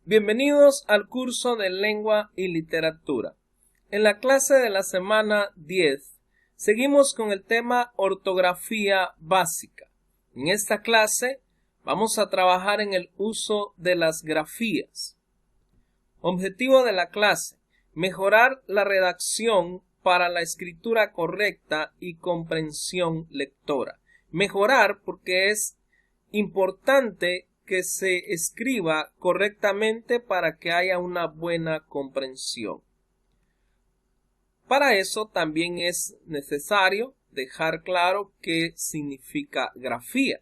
Bienvenidos al curso de Lengua y Literatura. En la clase de la semana 10 seguimos con el tema ortografía básica. En esta clase vamos a trabajar en el uso de las grafías. Objetivo de la clase: mejorar la redacción para la escritura correcta y comprensión lectora. Mejorar porque es importante que se escriba correctamente para que haya una buena comprensión. Para eso también es necesario dejar claro qué significa grafía.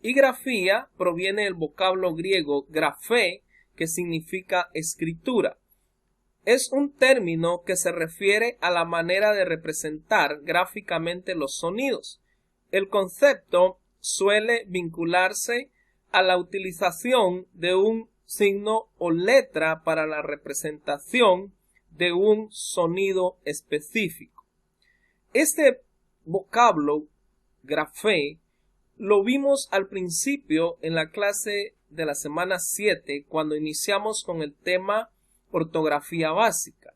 Y grafía proviene del vocablo griego grafé, que significa escritura. Es un término que se refiere a la manera de representar gráficamente los sonidos. El concepto suele vincularse a la utilización de un signo o letra para la representación de un sonido específico. Este vocablo grafé lo vimos al principio en la clase de la semana 7 cuando iniciamos con el tema ortografía básica.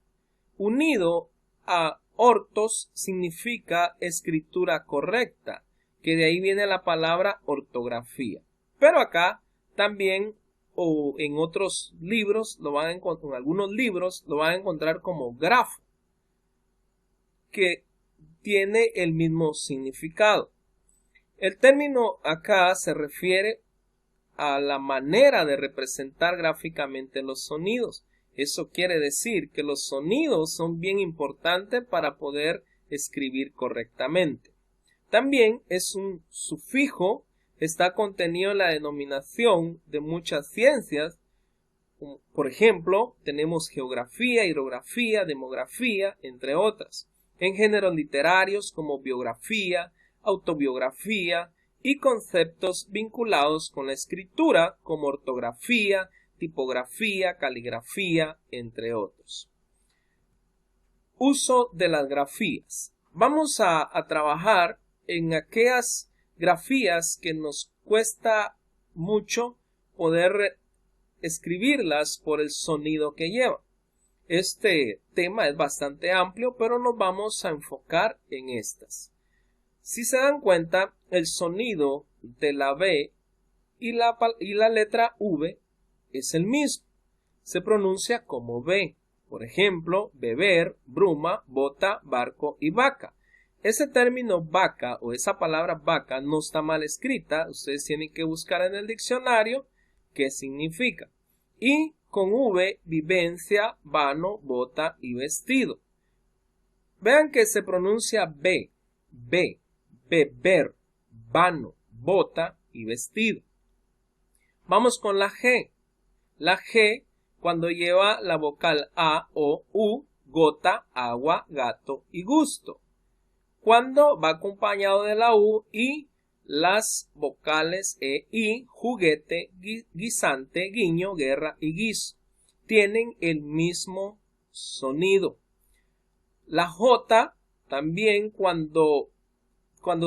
Unido a ortos significa escritura correcta, que de ahí viene la palabra ortografía. Pero acá también, o en otros libros, en algunos libros lo van a encontrar como grafo, que tiene el mismo significado. El término acá se refiere a la manera de representar gráficamente los sonidos. Eso quiere decir que los sonidos son bien importantes para poder escribir correctamente. También es un sufijo, está contenido en la denominación de muchas ciencias. Por ejemplo, tenemos geografía, hidrografía, demografía, entre otras. En géneros literarios como biografía, autobiografía y conceptos vinculados con la escritura como ortografía, tipografía, caligrafía, entre otros. Uso de las grafías. Vamos a trabajar en aquellas grafías que nos cuesta mucho poder escribirlas por el sonido que lleva. Este tema es bastante amplio, pero nos vamos a enfocar en estas. Si se dan cuenta, el sonido de la B y la letra V es el mismo. Se pronuncia como B. Por ejemplo, beber, bruma, bota, barco y vaca. Ese término vaca o esa palabra vaca no está mal escrita. Ustedes tienen que buscar en el diccionario qué significa. Y con V, vivencia, vano, bota y vestido. Vean que se pronuncia B, beber, vano, bota y vestido. Vamos con la G. La G, cuando lleva la vocal A o U, gota, agua, gato y gusto. Cuando va acompañado de la U y las vocales E, I, juguete, guisante, guiño, guerra y guiso. Tienen el mismo sonido. La J también cuando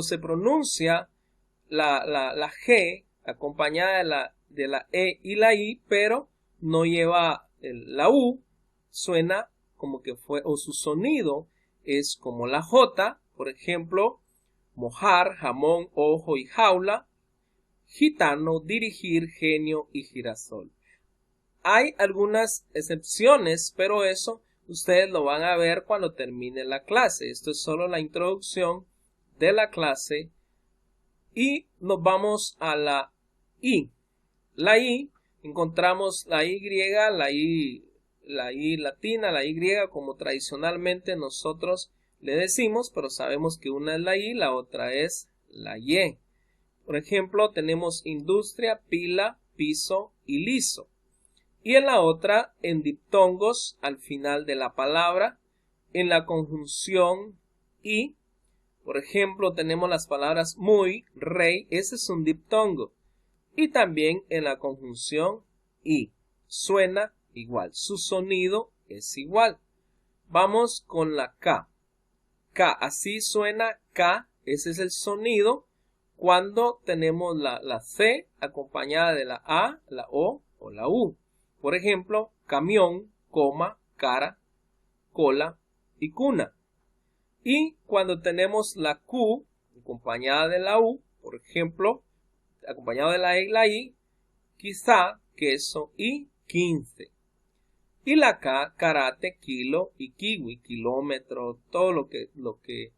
se pronuncia la G acompañada de la E y la I, pero no lleva la U, suena como que fue, o su sonido es como la J. Por ejemplo, mojar, jamón, ojo y jaula, gitano, dirigir, genio y girasol. Hay algunas excepciones, pero eso ustedes lo van a ver cuando termine la clase. Esto es solo la introducción de la clase y nos vamos a la I. La I, encontramos la Y, la I latina, la Y como tradicionalmente nosotros le decimos, pero sabemos que una es la I, la otra es la Y. Por ejemplo, tenemos industria, pila, piso y liso. Y en la otra, en diptongos al final de la palabra, en la conjunción y. Por ejemplo, tenemos las palabras muy, rey, ese es un diptongo. Y también en la conjunción y. Suena igual, su sonido es igual. Vamos con la K. K, así suena K, ese es el sonido cuando tenemos la C acompañada de la A, la O o la U. Por ejemplo, camión, coma, cara, cola y cuna. Y cuando tenemos la Q acompañada de la U, por ejemplo, acompañado de la E y la I, quizá, queso y 15. Y la K, karate, kilo y kiwi, kilómetro, todo lo que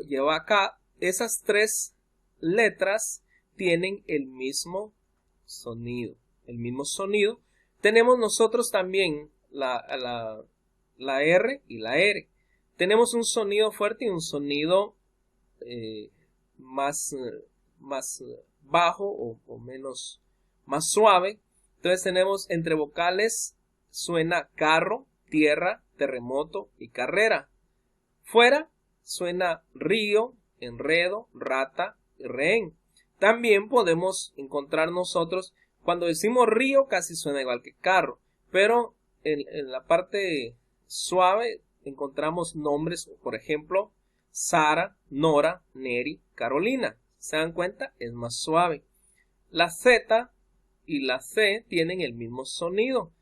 lleva acá. Esas tres letras tienen el mismo sonido. Tenemos nosotros también la R y la R. Tenemos un sonido fuerte y un sonido más bajo o menos, más suave. Entonces tenemos entre vocales suena carro, tierra, terremoto y carrera. Fuera suena río, enredo, rata y rehén. También podemos encontrar nosotros, cuando decimos río casi suena igual que carro, pero en la parte suave encontramos nombres, por ejemplo, Sara, Nora, Neri, Carolina. ¿Se dan cuenta? Es más suave. La Z y la C tienen el mismo sonido.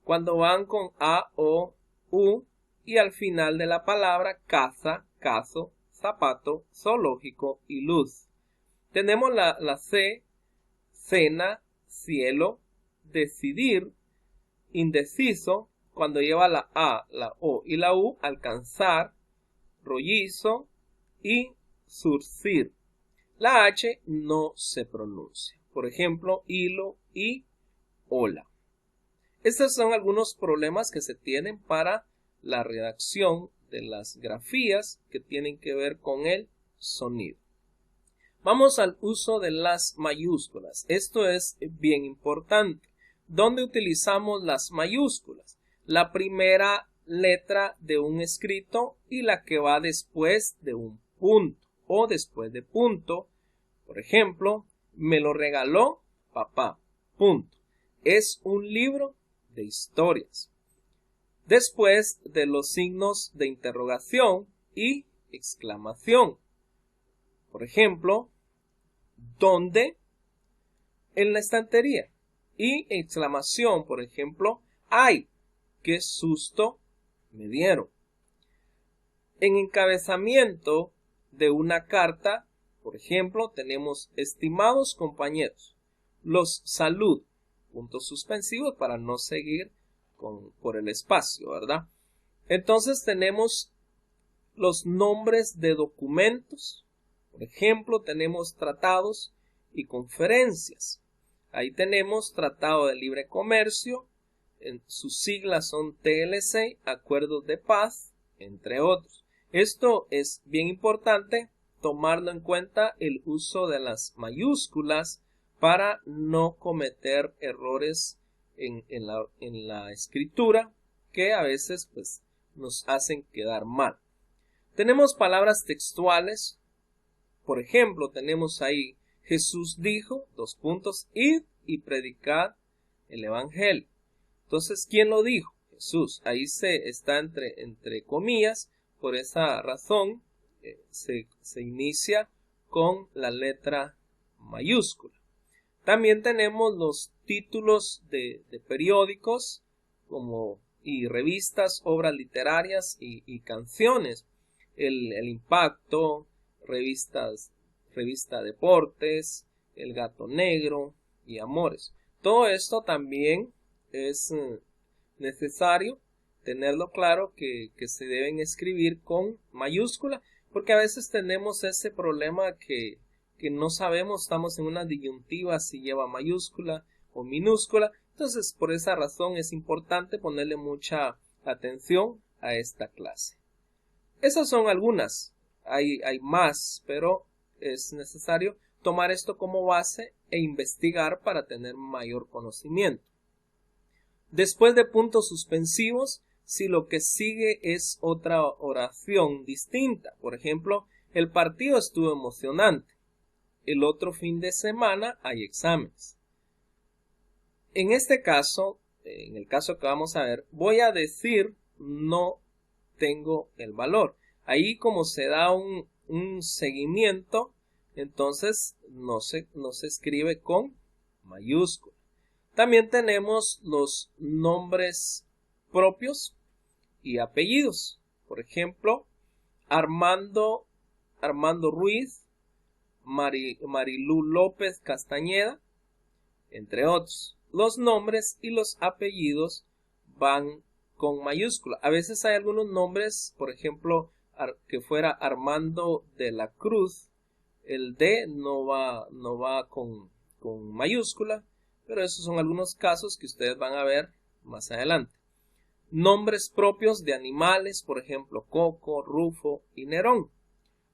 Cuando van con A, O, U y al final de la palabra caza, cazo, zapato, zoológico y luz. Tenemos la C, cena, cielo, decidir, indeciso, cuando lleva la A, la O y la U, alcanzar, rollizo y surcir. La H no se pronuncia. Por ejemplo, hilo y hola. Estos son algunos problemas que se tienen para la redacción de las grafías que tienen que ver con el sonido. Vamos al uso de las mayúsculas. Esto es bien importante. ¿Dónde utilizamos las mayúsculas? La primera letra de un escrito y la que va después de un punto o después de punto. Por ejemplo, me lo regaló papá. Punto. Es un libro de historias. Después de los signos de interrogación y exclamación. Por ejemplo, ¿dónde? En la estantería. Y exclamación, por ejemplo, ¡ay! ¡Qué susto me dieron! En encabezamiento de una carta, por ejemplo, tenemos estimados compañeros, los saludo, puntos suspensivos para no seguir por el espacio, ¿verdad? Entonces tenemos los nombres de documentos, por ejemplo, tenemos tratados y conferencias. Ahí tenemos Tratado de Libre Comercio, sus siglas son TLC, Acuerdos de Paz, entre otros. Esto es bien importante tomarlo en cuenta el uso de las mayúsculas para no cometer errores en la escritura que a veces pues, nos hacen quedar mal. Tenemos palabras textuales. Por ejemplo, tenemos ahí Jesús dijo, id y predicad el evangelio. Entonces, ¿quién lo dijo? Jesús. Ahí está entre comillas. Por esa razón se inicia con la letra mayúscula. También tenemos los títulos de periódicos y revistas, obras literarias y canciones. El Impacto, revista Deportes, El Gato Negro y Amores. Todo esto también es necesario tenerlo claro que se deben escribir con mayúscula, porque a veces tenemos ese problema que no sabemos, estamos en una disyuntiva si lleva mayúscula o minúscula. Entonces, por esa razón es importante ponerle mucha atención a esta clase. Esas son algunas, hay más, pero es necesario tomar esto como base e investigar para tener mayor conocimiento. Después de puntos suspensivos, si lo que sigue es otra oración distinta, por ejemplo, el partido estuvo emocionante, el otro fin de semana hay exámenes. En este caso, en el caso que vamos a ver, voy a decir no tengo el valor. Ahí como se da un seguimiento, entonces no se escribe con mayúscula. También tenemos los nombres propios y apellidos. Por ejemplo, Armando Ruiz, Marilú López Castañeda, entre otros. Los nombres y los apellidos van con mayúscula. A veces hay algunos nombres, por ejemplo, que fuera Armando de la Cruz, el D no va con mayúscula, pero esos son algunos casos que ustedes van a ver más adelante. Nombres propios de animales, por ejemplo, Coco, Rufo y Nerón.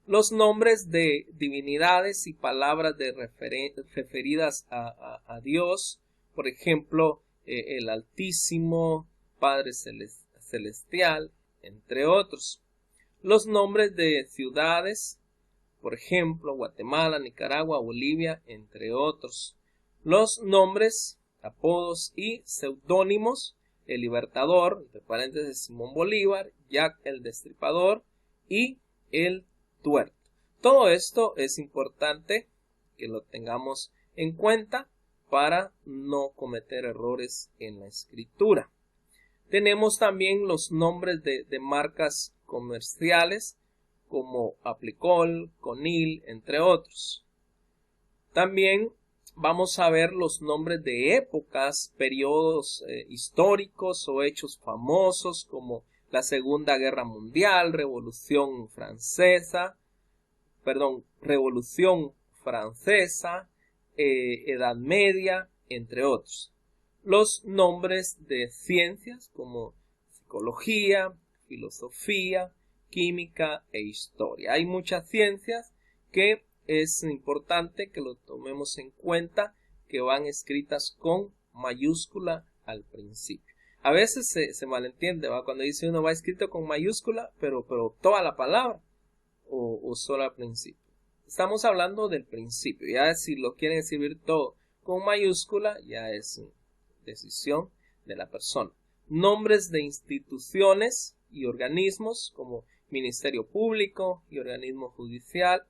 Los nombres de divinidades y palabras referidas a Dios, por ejemplo, el Altísimo, Padre Celestial, entre otros. Los nombres de ciudades, por ejemplo, Guatemala, Nicaragua, Bolivia, entre otros. Los nombres, apodos y seudónimos, el Libertador, entre paréntesis Simón Bolívar, Jack el Destripador y el Tuerto. Todo esto es importante que lo tengamos en cuenta para no cometer errores en la escritura. Tenemos también los nombres de marcas comerciales como Aplicol, Conil, entre otros. También vamos a ver los nombres de épocas, periodos históricos o hechos famosos como la Segunda Guerra Mundial, Revolución Francesa, Edad Media, entre otros. Los nombres de ciencias como psicología, filosofía, química e historia. Hay muchas ciencias que es importante que lo tomemos en cuenta, que van escritas con mayúscula al principio. A veces se malentiende, ¿va? Cuando dice uno va escrito con mayúscula, pero toda la palabra o solo al principio. Estamos hablando del principio. Ya si lo quieren escribir todo con mayúscula, ya es decisión de la persona. Nombres de instituciones y organismos como Ministerio Público y organismo judicial.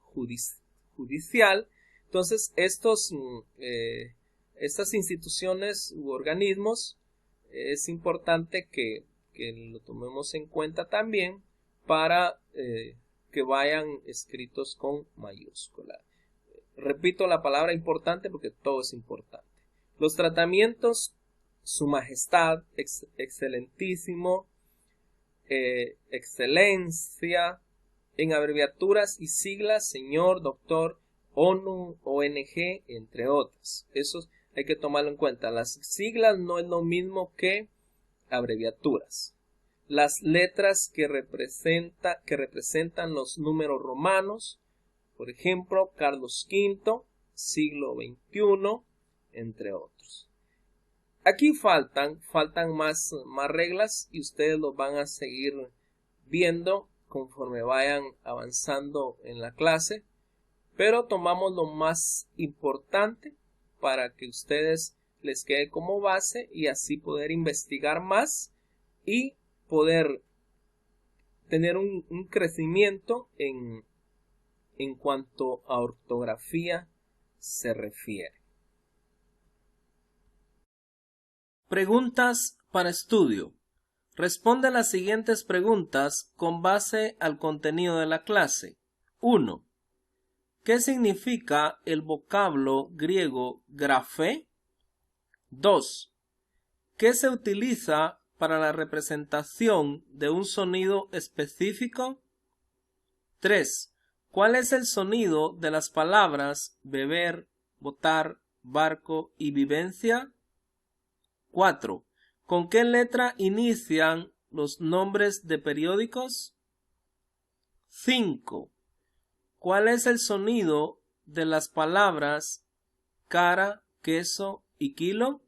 Entonces, estas instituciones u organismos es importante que lo tomemos en cuenta también para que vayan escritos con mayúscula. Repito la palabra importante porque todo es importante. Los tratamientos, Su Majestad, Excelentísimo, Excelencia, en abreviaturas y siglas, Señor, Doctor, ONU, ONG, entre otras. Eso hay que tomarlo en cuenta. Las siglas no es lo mismo que abreviaturas. Las letras que representan los números romanos, por ejemplo, Carlos V, siglo XXI, entre otros. Aquí faltan más reglas y ustedes los van a seguir viendo conforme vayan avanzando en la clase, pero tomamos lo más importante para que ustedes les quede como base y así poder investigar más y poder tener un crecimiento en cuanto a ortografía se refiere. Preguntas para estudio. Responde a las siguientes preguntas con base al contenido de la clase. 1. ¿Qué significa el vocablo griego grafé? 2. ¿Qué se utiliza para la representación de un sonido específico? 3. ¿Cuál es el sonido de las palabras beber, botar, barco y vivencia? 4. ¿Con qué letra inician los nombres de periódicos? 5. ¿Cuál es el sonido de las palabras cara, queso y kilo?